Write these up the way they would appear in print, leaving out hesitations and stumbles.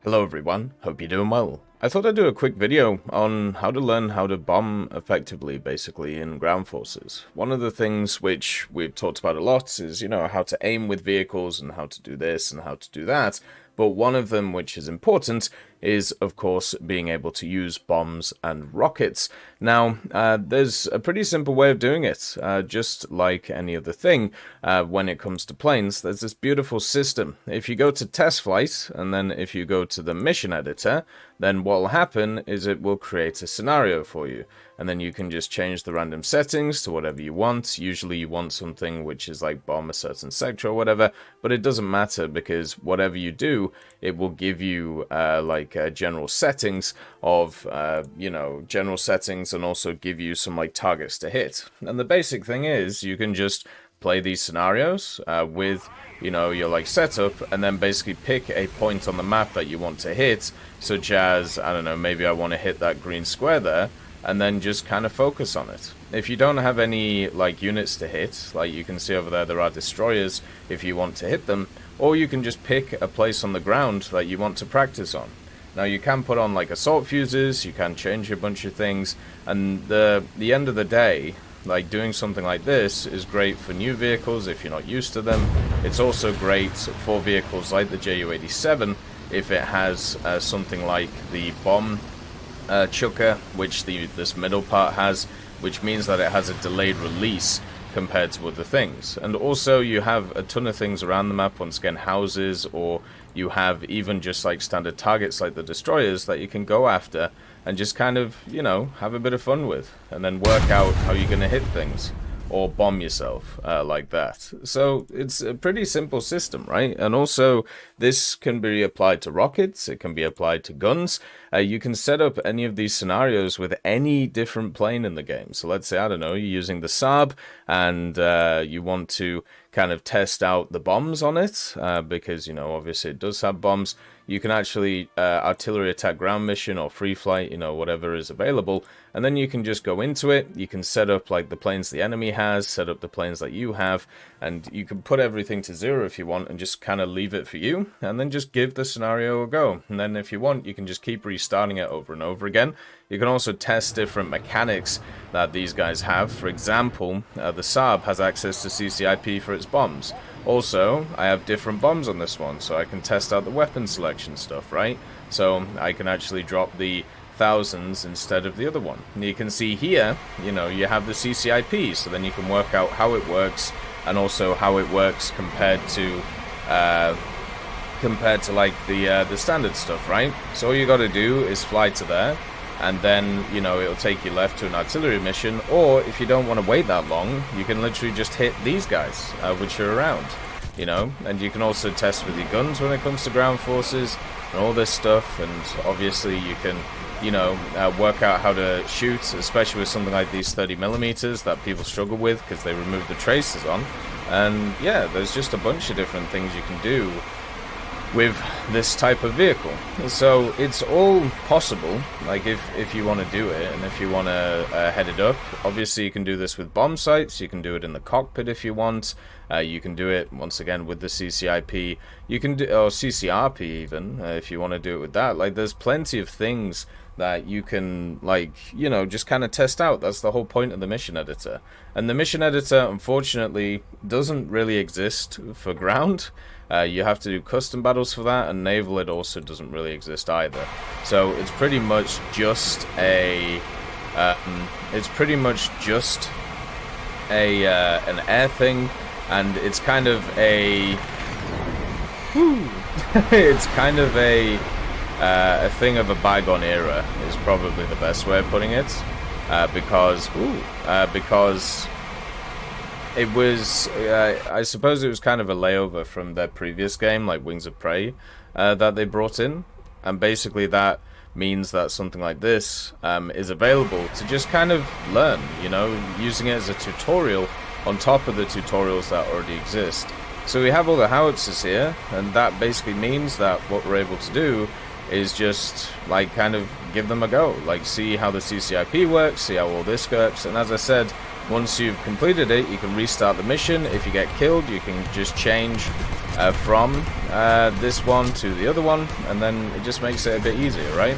Hello everyone, hope you're doing well. I thought I'd do a quick video on how to learn how to bomb effectively, basically, in ground forces. One of the things which we've talked about a lot is, how to aim with vehicles and how to do this and how to do that. But one of them which is important is, of course, being able to use bombs and rockets. Now, there's a pretty simple way of doing it. Just like any other thing, when it comes to planes, there's this beautiful system. If you go to test flight, and then if you go to the mission editor, then what will happen is it will create a scenario for you. And then you can just change the random settings to whatever you want. Usually you want something which is like bomb a certain sector or whatever, but it doesn't matter because whatever you do, it will give you general settings of, general settings, and also give you some like targets to hit. And the basic thing is you can just play these scenarios with, your like setup, and then basically pick a point on the map that you want to hit, such as, I don't know, maybe I want to hit that green square there, and then just kind of focus on it. If you don't have any like units to hit, like you can see over there are destroyers if you want to hit them, or you can just pick a place on the ground that you want to practice on. Now you can put on like assault fuses, you can change a bunch of things, and the end of the day, like doing something like this is great for new vehicles if you're not used to them. It's also great for vehicles like the Ju-87 if it has something like the bomb chucker, which this middle part has, which means that it has a delayed release compared to other things. And also you have a ton of things around the map, once again houses, or you have even just like standard targets like the destroyers that you can go after and just kind of, have a bit of fun with, and then work out how you're going to hit things or bomb yourself like that. So it's a pretty simple system, right? And also this can be applied to rockets, it can be applied to guns. You can set up any of these scenarios with any different plane in the game. So let's say, I don't know, you're using the Saab and you want to kind of test out the bombs on it because, obviously it does have bombs. You can actually artillery attack ground mission or free flight, whatever is available. And then you can just go into it. You can set up like the planes the enemy has, set up the planes that you have, and you can put everything to 0 if you want and just kind of leave it for you, and then just give the scenario a go. And then if you want, you can just keep restarting it over and over again. You can also test different mechanics that these guys have. For example, the Saab has access to CCIP for its bombs. Also, I have different bombs on this one, so I can test out the weapon selection stuff, right? So I can actually drop the thousands instead of the other one. And you can see here, you have the CCIP, so then you can work out how it works, and also how it works compared to like the standard stuff, right? So all you got to do is fly to there, and then, it'll take you left to an artillery mission, or if you don't want to wait that long, you can literally just hit these guys, which are around, and you can also test with your guns when it comes to ground forces, and all this stuff, and obviously you can, work out how to shoot, especially with something like these 30mm that people struggle with because they remove the traces on, and yeah, there's just a bunch of different things you can do with this type of vehicle. So it's all possible, like if you want to do it, and if you want to head it up. Obviously you can do this with bomb sites, you can do it in the cockpit if you want, you can do it once again with the CCIP, you can do, or CCRP even, if you want to do it with that. Like there's plenty of things that you can, like, just kind of test out. That's the whole point of the mission editor. And the mission editor, unfortunately, doesn't really exist for ground. You have to do custom battles for that, and naval it also doesn't really exist either. So it's pretty much just an air thing, and it's kind of a it's kind of a thing of a bygone era is probably the best way of putting it, because it was, I suppose it was kind of a layover from their previous game, like Wings of Prey, that they brought in. And basically that means that something like this is available to just kind of learn, using it as a tutorial on top of the tutorials that already exist. So we have all the howitzers here, and that basically means that what we're able to do is just, like, kind of give them a go. Like, see how the CCIP works, see how all this works, and as I said, once you've completed it, you can restart the mission. If you get killed, you can just change from this one to the other one, and then it just makes it a bit easier, right?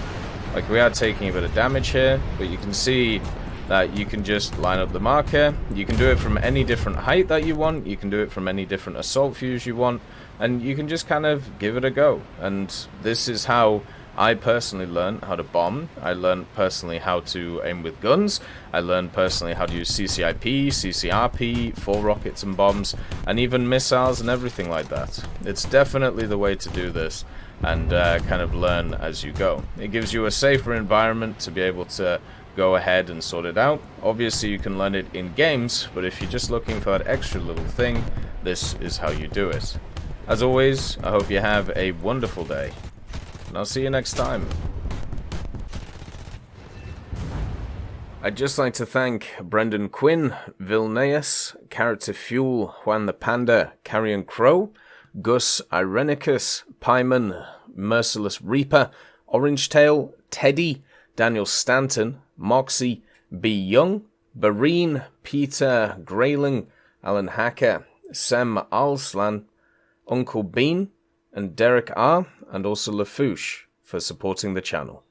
Like, we are taking a bit of damage here, but you can see that you can just line up the marker. You can do it from any different height that you want. You can do it from any different assault views you want, and you can just kind of give it a go. And this is how I personally learned how to bomb. I learned personally how to aim with guns. I learned personally how to use CCIP, CCRP, for rockets and bombs, and even missiles and everything like that. It's definitely the way to do this, and kind of learn as you go. It gives you a safer environment to be able to go ahead and sort it out. Obviously you can learn it in games, but if you're just looking for that extra little thing, this is how you do it. As always, I hope you have a wonderful day, and I'll see you next time. I'd just like to thank Brendan Quinn, Vilneus, Character Fuel, Juan the Panda, Carrion Crow, Gus Irenicus, Pyman, Merciless Reaper, Orange Tail, Teddy, Daniel Stanton, Moxie, B. Young, Bareen, Peter Grayling, Alan Hacker, Sem Alslan, Uncle Bean, and Derek R., and also Lafouche for supporting the channel.